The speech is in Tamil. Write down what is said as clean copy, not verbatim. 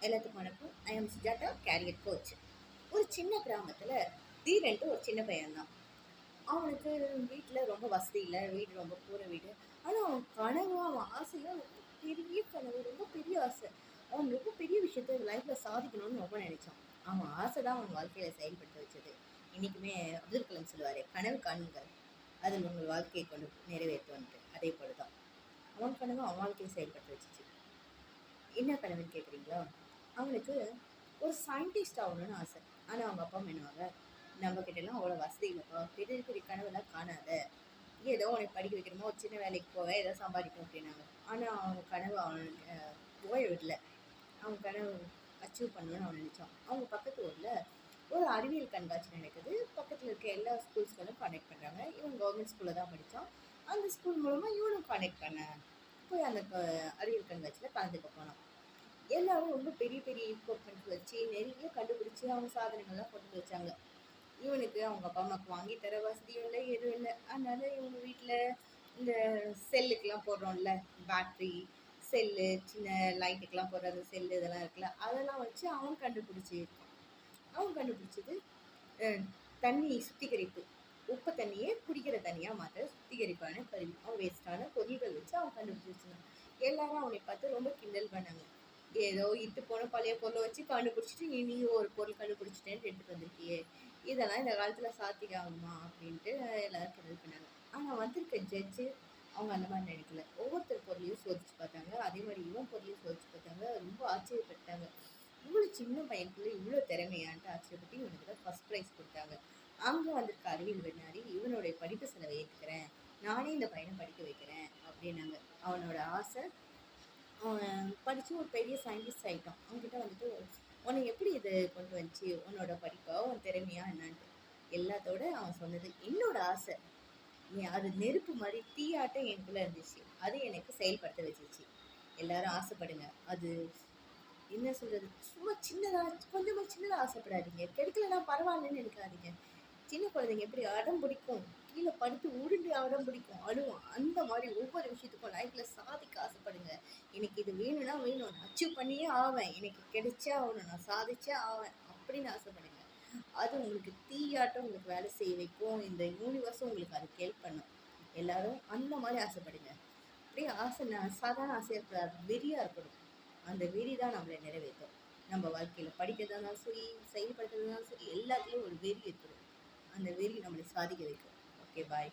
எல்லாத்துக்கும் வணக்கம். I am Sujatha, career coach. ஒரு சின்ன கிராமத்தில் தீரன்ட்டு ஒரு சின்ன பையன்தான். அவனுக்கு வீட்டில் ரொம்ப வசதி இல்லை, வீடு ரொம்ப கூரை வீடு. ஆனால் அவன் கனவு, அவன் ஆசையும் ரொம்ப பெரிய கனவு, ரொம்ப பெரிய ஆசை. அவன் ரொம்ப பெரிய விஷயத்த லைஃப்பில் சாதிக்கணும்னு ரொம்ப நினைச்சான். அவன் ஆசை தான் அவன் வாழ்க்கையில் செயல்படுத்த வச்சது. இன்றைக்குமே அப்துல் கலாம் சொல்லுவார், கனவு காணுங்கள், அதில் உங்கள் வாழ்க்கையை கொண்டு நிறைவேற்றுவன்ட்டு. அதே போல தான் அவன் கனவு அவன் வாழ்க்கையை செயல்படுத்த வச்சிச்சு. என்ன கனவுன்னு கேட்குறீங்களா? அவனுக்கு ஒரு சயின்டிஸ்ட் ஆகணும்னு ஆசை. ஆனால் அவங்க அப்பா அம்மா என்னவாங்க, நம்ம கிட்டலாம் அவ்வளோ வசதி இல்லைப்பா, பெரிய பெரிய கனவுலாம் காணாத, ஏதோ உனக்கு படிக்க வைக்கணுமோ, ஒரு சின்ன வேலைக்கு போவேன், ஏதோ சம்பாதிக்கும் அப்படின்னாங்க. ஆனால் அவங்க கனவு அவனுக்கு ஓய விடல. அவன் கனவு அச்சீவ் பண்ணணும்னு அவன் நினச்சான். அவங்க பக்கத்து ஊரில் ஒரு அறிவியல் கண்காட்சி நடக்குது. பக்கத்தில் இருக்க எல்லா ஸ்கூல்ஸ்களும் கான்டெக்ட் பண்ணுறாங்க. இவன் கவர்மெண்ட் ஸ்கூலில் தான் படித்தான். அந்த ஸ்கூல் மூலமாக இவனும் கான்டெக்ட் பண்ண போய் அந்த அறிவியல் கண்காட்சியில் கலந்துக்க போனான். எல்லாரும் ரொம்ப பெரிய பெரிய எக்யூப்மெண்ட் வச்சு நிறைய கண்டுபிடிச்சி அவங்க சாதனைகள்லாம் கொண்டு வச்சாங்க. இவனுக்கு அவங்க அப்பா அம்மாவுக்கு வாங்கி தர வசதியும் இல்லை, எதுவும் இல்லை. அதனால இவங்க வீட்டில் இந்த செல்லுக்கெல்லாம் போடுறோம்ல, பேட்ரி செல்லு, சின்ன லைட்டுக்கெல்லாம் போடுற அந்த செல்லு இதெல்லாம் இருக்குல்ல, அதெல்லாம் வச்சு அவன் கண்டுபிடிச்சிருக்கான். அவன் கண்டுபிடிச்சது தண்ணி சுத்திகரிப்பு, உப்பு தண்ணியே குடிக்கிற தண்ணியாக மாற்ற சுத்திகரிப்பான கருவி. அவன் வேஸ்டான பொருள்கள் வச்சு அவன் கண்டுபிடிச்சி வச்சுருந்தான். எல்லாரும் அவனை பார்த்து ரொம்ப கிண்டல் பண்ணாங்க. ஏதோ இட்டு போன பழைய பொருளை வச்சு கண்டுபிடிச்சிட்டு நீ ஒரு பொருள் கண்டுபிடிச்சிட்டேன்னு எடுத்துகிட்டு வந்திருக்கியே, இதெல்லாம் இந்த காலத்தில் சாத்தியாகுமா அப்படின்ட்டு எல்லாரும் கிண்டல் பண்ணாங்க. ஆனால் வந்திருக்க ஜட்ஜு அவங்க அந்த மாதிரி நினைக்கல. ஒவ்வொருத்தர் பொருளையும் சோதிச்சு பார்த்தாங்க. அதே மாதிரி இவன் பொருளையும் சோதிச்சு பார்த்தாங்க. ரொம்ப ஆச்சரியப்பட்டாங்க. இவ்வளோ சின்ன பையனுக்குள்ள இவ்வளோ திறமையான்ட்டு ஆச்சரியப்பட்டு இவனுக்கு தான் ஃபஸ்ட் ப்ரைஸ் கொடுத்தாங்க. அங்கே வந்திருக்க அறிவியல் விஞ்ஞானி இவனுடைய படிப்பு செலவை ஏற்றுக்கிறேன், நானே இந்த பையனை படிக்க வைக்கிறேன் அப்படின்னாங்க. அவனோட ஆசை, அவன் படித்து ஒரு பெரிய சயின்டிஸ்ட் ஆகிட்டான். அவன்கிட்ட வந்துட்டு உன்னை எப்படி இதை கொண்டு வந்துச்சு, உன்னோட படிப்பா உன் திறமையா என்னான்ட்டு எல்லாத்தோட அவன் சொன்னது என்னோட ஆசை. அது நெருப்பு மாதிரி தீயாட்டம் எனக்குள்ளே இருந்துச்சு, அது எனக்கு செயல்படுத்த வச்சிருச்சு. எல்லாரும் ஆசைப்படுங்க. அது என்ன சொல்கிறது, சும்மா சின்னதாக கொஞ்சமாக சின்னதாக ஆசைப்படாதீங்க, கிடைக்கலன்னா பரவாயில்லன்னு நினைக்காதீங்க. சின்ன குழந்தைங்க எப்படி அடம் பிடிக்கும், கீழே படுத்து உருண்டு அடம் பிடிக்கும், அழுவும், அந்த மாதிரி ஒவ்வொரு விஷயத்துக்கும் லைஃப்பில் சாதிக்க ஆசைப்படுங்க. எனக்கு இது வேணும்னா வேணும், நான் அச்சீவ் பண்ணியே ஆவேன், எனக்கு கிடைச்சே ஆகணும், நான் சாதிச்சே ஆவேன் அப்படின்னு ஆசைப்படுங்க. அது உங்களுக்கு தீயாட்டம் உங்களுக்கு வேலை செய்ய வைக்கும். இந்த யூனிவர்ஸும் உங்களுக்கு அதுக்கு ஹெல்ப் பண்ணும். எல்லாரும் அந்த மாதிரி ஆசைப்படுங்க. அப்படியே ஆசை சாதாரண ஆசையாக இருக்காது, வெறியாக இருக்கணும். அந்த வெறி தான் நம்மளை நிறைவேற்றும். நம்ம வாழ்க்கையில் படிக்கிறதா இருந்தாலும் சரி, செயல்படுத்துறதா இருந்தாலும் சரி, எல்லாத்துலேயும் ஒரு வெறி இருக்கணும். அந்த வெறி நம்மளை சாதிக்க வைக்கும். ஓகே, பாய்.